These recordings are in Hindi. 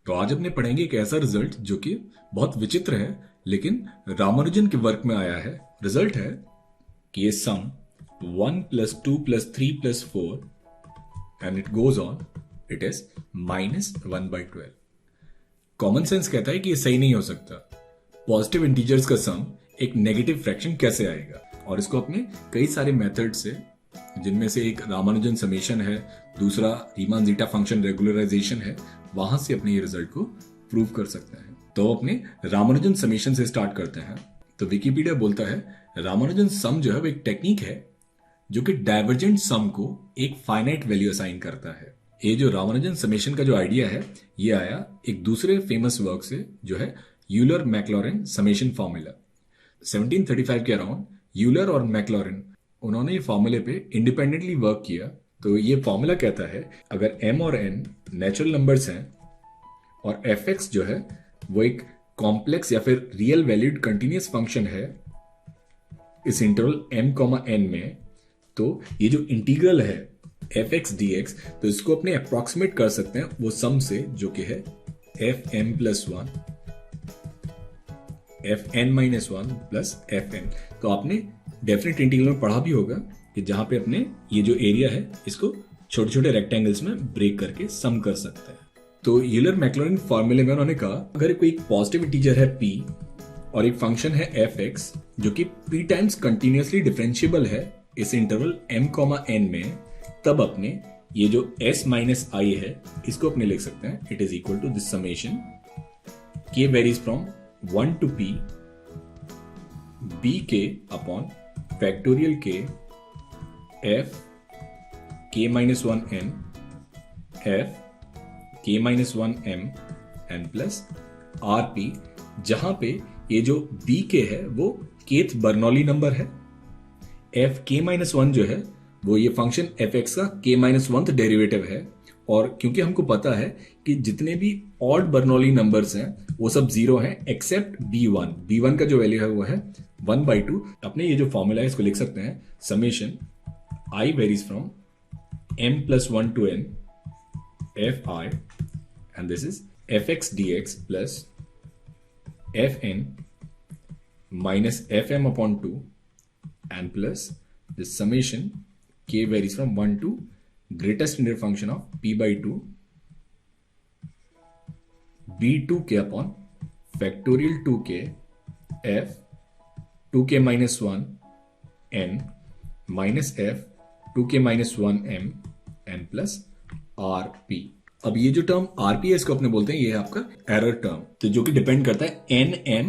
तो आज अपने पढ़ेंगे एक ऐसा रिजल्ट जो कि बहुत विचित्र है लेकिन रामानुजन के वर्क में आया है। रिजल्ट है कि ये सम 1 + 2 + 3 + 4 and it goes on, it is -1/12। Common sense कहता है कि ये सही नहीं हो सकता। पॉजिटिव इंटीजर्स का सम एक नेगेटिव फ्रैक्शन कैसे आएगा, और इसको अपने कई सारे मेथड से, जिनमें से एक रामानुजन समेशन है, दूसरा रीमान जीटा फंक्शन रेगुलराइजेशन है, वहां से अपने ये रिजल्ट को प्रूव कर सकते हैं। तो अपने रामानुजन समेशन से स्टार्ट करते हैं। तो विकिपीडिया बोलता है रामानुजन सम जो है वो एक टेक्निक है जो कि डाइवर्जेंट सम को एक फाइनाइट वैल्यू असाइन करता है। ये जो रामानुजन समेशन का जो आइडिया है ये आया एक दूसरे फेमस वर्क से जो है यूलर मैक्लॉरिन समेशन फॉर्मूला। 1735 के अराउंड यूलर और मैक्लॉरिन उन्होंने ये फॉर्मूले पे इंडिपेंडेंटली वर्क किया। तो ये फॉर्मूला कहता है अगर m और n नेचुरल नंबर्स हैं और fx जो है वो एक कॉम्प्लेक्स या फिर रियल वैल्यूड कंटिन्यूअस फंक्शन है इस इंटरवल m, n में, तो ये जो इंटीग्रल है fx dx, तो इसको अपने अप्रोक्सीमेट कर सकते हैं वो सम से जो कि है fm + 1 fn-1 + fn। तो आपने डेफिनेट इंटीग्रल में पढ़ा भी होगा कि जहां पे अपने ये जो एरिया है इसको छोटे छोटे रेक्टेंगल्स में ब्रेक करके सम कर सकते हैं। तो यूलर मैक्लॉरिन फॉर्मूले में उन्होंने कहा अगर कोई पॉजिटिव इंटीजर है p और एक फंक्शन है fx जो कि p टाइम्स कंटिन्यूअसली डिफरेंशिएबल है इस इंटरवल m, n में, तब अपने ये जो s - i है इसको अपने लिख सकते हैं it is equal to this summation k varies from 1 to p bk upon factorial k f k-1n f k-1m n plus rp, जहां पे ये जो bk है वो kth बर्नौली नंबर है, f k-1 जो है वो ये फंक्शन fx का k-1th डेरिवेटिव है, और क्योंकि हमको पता है कि जितने भी ऑड बर्नौली नंबर्स हैं वो सब जीरो हैं एक्सेप्ट b1 का जो वैल्यू है वो है 1/2। अपने ये जो फॉर्मूला है इसको लिख सकते हैं summation i varies from m + 1 to n fi and this is fx dx plus fn minus fm upon 2 and plus this summation k varies from 1 to greatest integral function of p/2 b2k upon factorial 2k f 2k-1 n minus f 2k-1 m n plus rp। अब ये जो टर्म rp है इसको अपने बोलते हैं ये है आपका एरर टर्म, तो जो कि डिपेंड करता है n, m,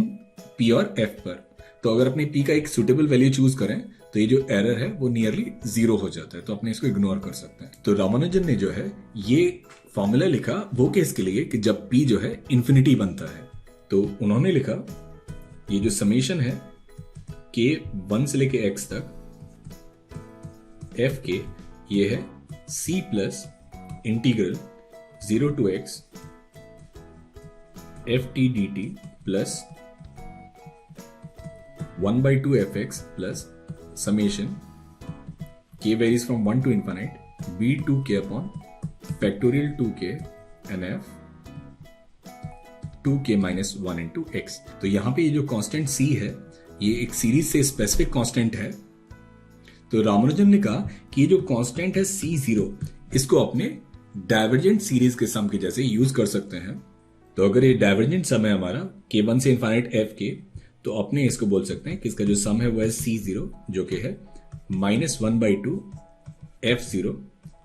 p और f पर। तो अगर अपने p का एक सुटेबल वैल्यू चूज करें तो ये जो एरर है वो नियरली 0 हो जाता है, तो अपने इसको इग्नोर कर सकते हैं। तो रामानुजन ने जो है ये फॉर्मूला लिखा वो केस के लिए कि जब p जो है इंफिनिटी बनता है। तो उन्होंने लिखा ये जो समेशन है k 1 से लेके x तक f के ये है c plus integral 0 to x ft dt plus 1/2 fx plus summation k varies from 1 to infinite b2k upon factorial 2k and f 2k-1 into x। तो यहां पे ये जो कांस्टेंट c है ये एक सीरीज से स्पेसिफिक कांस्टेंट है। तो रामानुजन ने कहा कि ये जो कांस्टेंट है c0 इसको अपने डाइवर्जेंट सीरीज के सम के जैसे यूज कर सकते हैं। तो अगर ये डाइवर्जेंट सम है हमारा k1 से इनफाइनाइट f के, तो अपने इसको बोल सकते हैं कि इसका जो सम है वो है c0 जो कि है -1/2 f0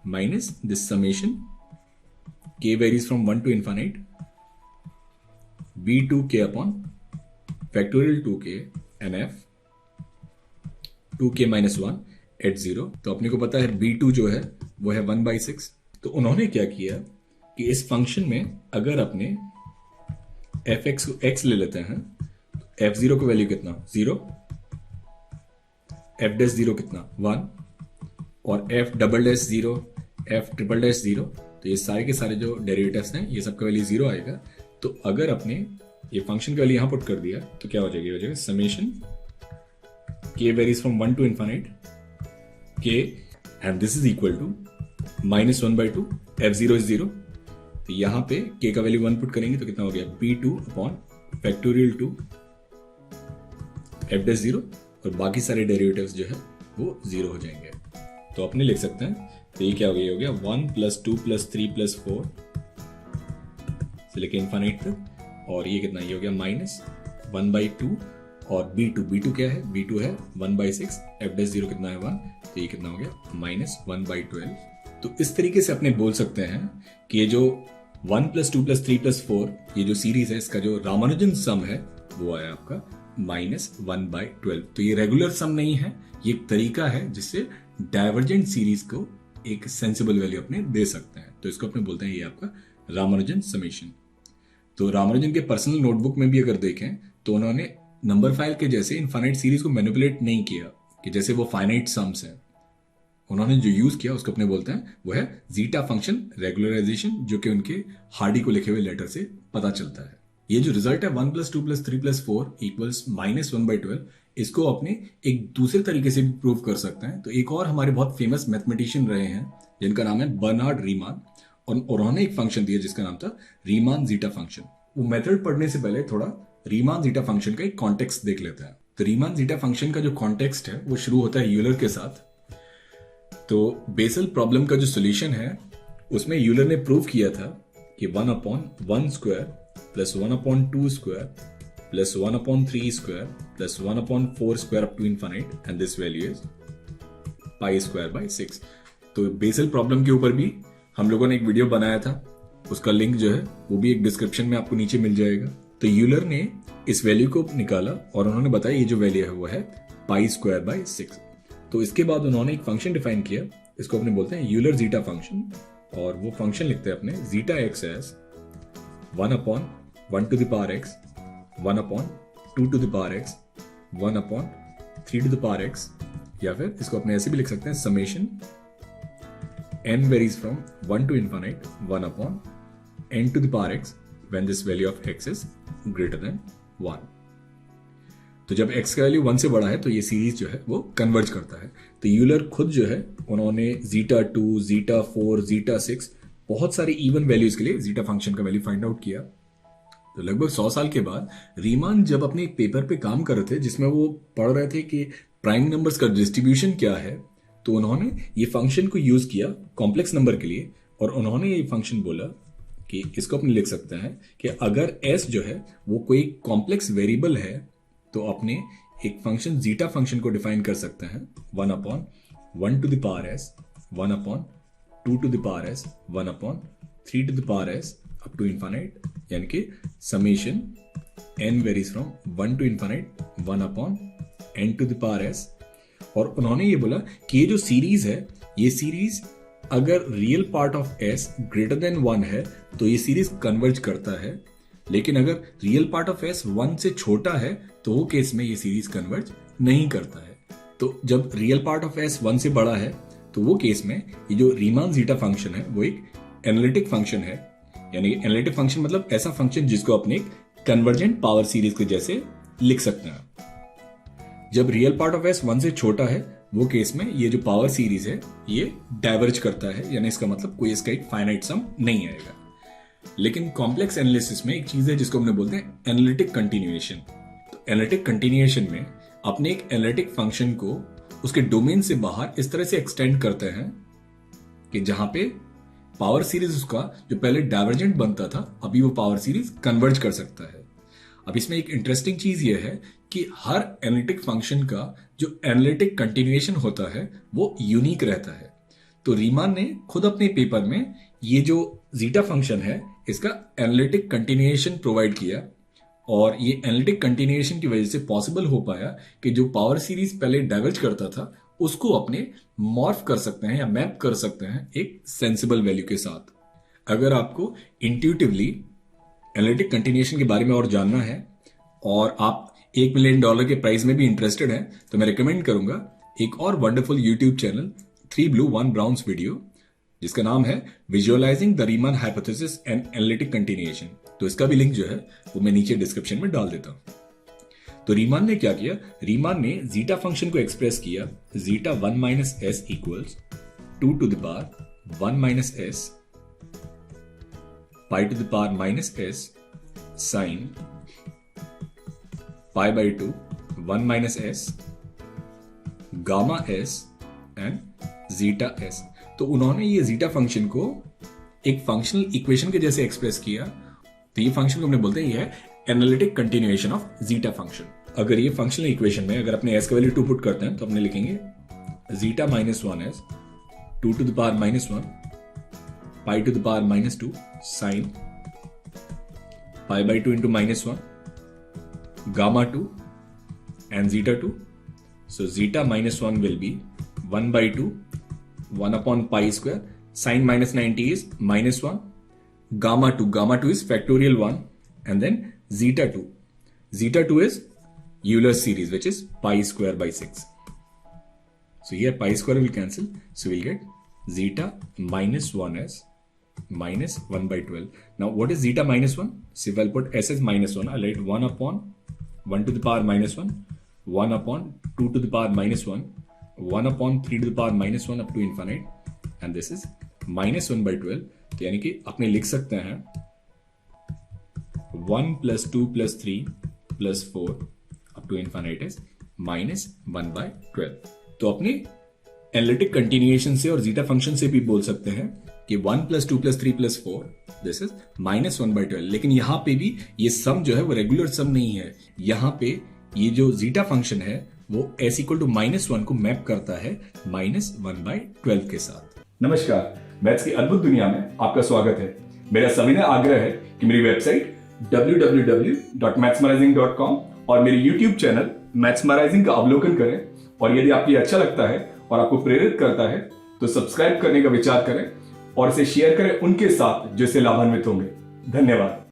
minus this summation k varies from 1 to infinite b2k upon factorial 2k and f 2k-1 at 0। तो अपने को पता है b2 जो है वो है 1/6। तो उन्होंने क्या किया कि इस फंक्शन में अगर अपने fx को x ले लेते हैं तो f0 को वैल्यू कितना 0, f'0 कितना 1 और f"0 f"0, तो ये सारे के सारे जो डेरिवेटिव्स हैं ये सबका वैल्यू 0 आएगा। तो अगर अपने ये फंक्शन का वैल्यू यहां पुट कर दिया तो क्या हो जाएगा summation k varies from 1 to infinite k and this is equal to -1/2 f0 is 0 तो यहाँ पे k का वैल्यू 1 पुट करेंगे तो कितना हो गया, p2 upon factorial 2 f dash 0, और बाकी सारे डेरिवेटिव्स जो है वो 0 हो जाएंगे। तो अपने लिख सकते हैं, तो ये क्या हो गया, 1 + 2 + 3 + 4 से लेके इन्फाइनाइट तक, और ये कितना, ये हो गया -1/2, और b2 क्या है, b2 है 1/6, f डैश 0 कितना है 1, तो ये कितना हो गया -1/12। तो इस तरीके से अपने बोल सकते हैं कि ये जो 1 + 2 + 3 + 4 ये जो सीरीज है, इसका जो रामानुजन सम है वो आया आपका -1/12। तो ये रेगुलर सम नहीं है, ये एक तरीका है जिससे डाइवर्जेंट सीरीज को एक सेंसिबल वैल्यू अपने दे सकते हैं। तो इसको अपने बोलते हैं ये आपका रामानुजन समेशन। तो रामानुजन के पर्सनल नोटबुक में भी अगर देखें तो उन्होंने नंबर फाइल के जैसे इनफाइनाइट सीरीज को मैनिपुलेट नहीं किया कि जैसे वो फाइनाइट सम्स है। उन्होंने जो यूज किया उसको अपने बोलते हैं वो है जीटा फंक्शन रेगुलराइजेशन, जो कि उनके हार्डी को लिखे हुए लेटर से पता चलता है। ये जो रिजल्ट है 1 + 2 + 3 + 4 = -1/12, इसको अपने एक दूसरे तरीके से भी प्रूव कर सकते हैं। तो एक और हमारे बहुत फेमस मैथमेटिशियन रहे हैं जिनका नाम है बर्नार्ड रीमान, और उन्होंने एक फंक्शन दिया जिसका नाम था रीमान जीटा फंक्शन। वो मेथड पढ़ने से पहले थोड़ा रीमान जीटा फंक्शन का एक कॉन्टेक्स्ट देख लेते हैं। तो रीमान जीटा फंक्शन का जो कॉन्टेक्स्ट है वो शुरू होता है यूलर के साथ। तो बेसल प्रॉब्लम का जो सोल्यूशन है उसमें यूलर ने प्रूव किया था कि 1/1² + 1/2² + 1/3² + 1/4² up to infinite, and this value is π²/6। तो बेसल प्रॉब्लम के ऊपर भी हम लोगों ने एक वीडियो बनाया था, उसका लिंक जो है वो भी एक डिस्क्रिप्शन में आपको नीचे मिल जाएगा। तो यूलर ने इस वैल्यू को निकाला और उन्होंने बताया ये जो वैल्यू है वो है π²/6। तो इसके बाद उन्होंने एक फंक्शन डिफाइन किया, इसको अपने बोलते हैं यूलर जीटा फंक्शन, और वो फंक्शन लिखते हैं अपने zeta x as 1/1 to the power x, 1/2 to the power x, 1/3 to the power x, या फिर इसको अपने ऐसे भी लिख सकते हैं summation n varies from 1 to infinite 1/n to the power x when this value of x is greater than 1। तो जब x का वैल्यू 1 से बड़ा है तो ये सीरीज जो है वो कन्वर्ज करता है। तो यूलर खुद जो है उन्होंने zeta2, zeta4, zeta6 बहुत सारी इवन वैल्यूज के लिए जीटा फंक्शन का वैल्यू फाइंड आउट किया। तो लगभग 100 साल के बाद रीमान जब अपने एक पेपर पे काम कर रहे थे जिसमें वो पढ़ रहे थे कि प्राइम नंबर्स का डिस्ट्रीब्यूशन क्या है, तो उन्होंने ये फंक्शन को यूज किया कॉम्प्लेक्स नंबर के लिए, और उन्होंने ये फंक्शन बोला कि इसको अपने लिख सकते हैं कि अगर s जो है वो कोई कॉम्प्लेक्स वेरिएबल है तो अपने एक फंक्शन जीटा फंक्शन को डिफाइन कर सकते हैं 1/1 to the power s, 1/2 to the power s, 1/3 to the power s up to infinite, यानी कि summation n varies from 1 to infinite 1/n to the power s। और उन्होंने ये बोला कि ये जो सीरीज है, ये सीरीज अगर real part of s greater than 1 है तो ये सीरीज कन्वर्ज करता है, लेकिन अगर रियल पार्ट ऑफ s 1 से छोटा है तो वो केस में ये सीरीज कन्वर्ज नहीं करता है। तो जब रियल पार्ट ऑफ s 1 से बड़ा है तो वो केस में ये जो रीमान जीटा फंक्शन है वो एक एनालिटिक फंक्शन है, यानी एनालिटिक फंक्शन मतलब ऐसा फंक्शन जिसको अपने एक कन्वर्जेंट पावर सीरीज के जैसे लिख सकते हैं। जब रियल पार्ट ऑफ s 1 से छोटा है वो केस में ये जो पावर सीरीज है ये डाइवर्ज करता है, यानी इसका मतलब कोई इसका एक फाइनाइट सम नहीं आएगा। लेकिन कॉम्प्लेक्स एनालिसिस में एक चीज है जिसको हमने बोलते हैं एनालिटिक कंटिन्यूएशन। तो एनालिटिक कंटिन्यूएशन में अपने एक एनालिटिक फंक्शन को उसके डोमेन से बाहर इस तरह से एक्सटेंड करते हैं कि जहां पे पावर सीरीज उसका जो पहले डाइवर्जेंट बनता था अभी वो पावर सीरीज कन्वर्ज कर सकता है। अब इसमें एक इंटरेस्टिंग चीज ये है कि हर एनालिटिक फंक्शन का जो एनालिटिक कंटिन्यूएशन होता है वो यूनिक रहता है। तो रीमान ने खुद अपने पेपर में ये जो जीटा फंक्शन है इसका एनालिटिक कंटिन्यूएशन प्रोवाइड किया, और ये एनालिटिक कंटिन्यूएशन की वजह से पॉसिबल हो पाया कि जो पावर सीरीज पहले डाइवर्ज करता था उसको अपने मॉर्फ कर सकते हैं या मैप कर सकते हैं एक सेंसिबल वैल्यू के साथ। अगर आपको इंट्यूटिवली एनालिटिक कंटिन्यूएशन के बारे में और जानना है और आप $1 मिलियन के प्राइस में भी इंटरेस्टेड हैं तो मैं रिकमेंड करूंगा एक और wonderful YouTube channel 3 Blue 1 Browns video जिसका नाम है visualising the Riemann hypothesis and analytic continuation. तो इसका भी लिंक जो है वो मैं नीचे डिस्क्रिप्शन में डाल देता हूं। तो रीमान ने क्या किया, रीमान ने जीटा फंक्शन को एक्सप्रेस किया zeta 1 - s equals 2 to the power 1 - s pi to the power minus s sine pi by two 1 minus s gamma s and zeta s. तो उन्होंने ये जीटा फंक्शन को एक फंक्शनल इक्वेशन के जैसे एक्सप्रेस किया। तो ये फंक्शन को हमने बोलते हैं ये है analytic continuation of zeta function. अगर ये फंक्शनल इक्वेशन में अगर अपने एस का वैल्यू 2 पुट करते हैं तो अपने लिखेंगे zeta minus 1 s 2 to the power minus 1 pi to the power minus 2 sine pi by 2 into minus 1 gamma 2 and zeta 2. So zeta minus 1 will be 1 by 2 1 upon pi square. Sin minus 90 is minus 1. Gamma 2 is factorial 1 and then zeta 2. Zeta 2 is Euler's series which is pi square by 6. So here pi square will cancel. So we'll get zeta minus 1s minus 1 by 12. Now what is zeta minus 1? So if I'll put s as minus 1, I'll write 1 upon 1 to the power minus 1, 1 upon 2 to the power minus 1, 1 upon 3 to the power minus 1 up to infinite, and this is minus 1 by 12. तो यानी कि अपने लिख सकते हैं 1 plus 2 plus 3 plus 4 up to infinite is minus 1 by 12. तो अपने एनालिटिक कंटिन्यूएशन से और जीटा फंक्शन से भी बोल सकते हैं कि 1 plus 2 plus 3 plus 4 this is minus 1 by 12। लेकिन यहां पे भी ये सम जो है वो रेगुलर सम नहीं है। यहां पे ये जो जीटा फंक्शन है वो s इक्वल टू -1 को मैप करता है -1 by 12 के साथ। नमस्कार, मैथ्स की अद्भुत दुनिया में आपका स्वागत है। मेरा सविनय आग्रह है कि मेरी वेबसाइट www.mathsmerizing.com और मेरे YouTube चैनल मैथ्समराइजिंग का अवलोकन करें, और यदि आपको अच्छा लगता है और आपको प्रेरित करता है तो सब्सक्राइब करने का विचार करें और इसे शेयर करें उनके साथ जो इससे लाभान्वित होंगे। धन्यवाद।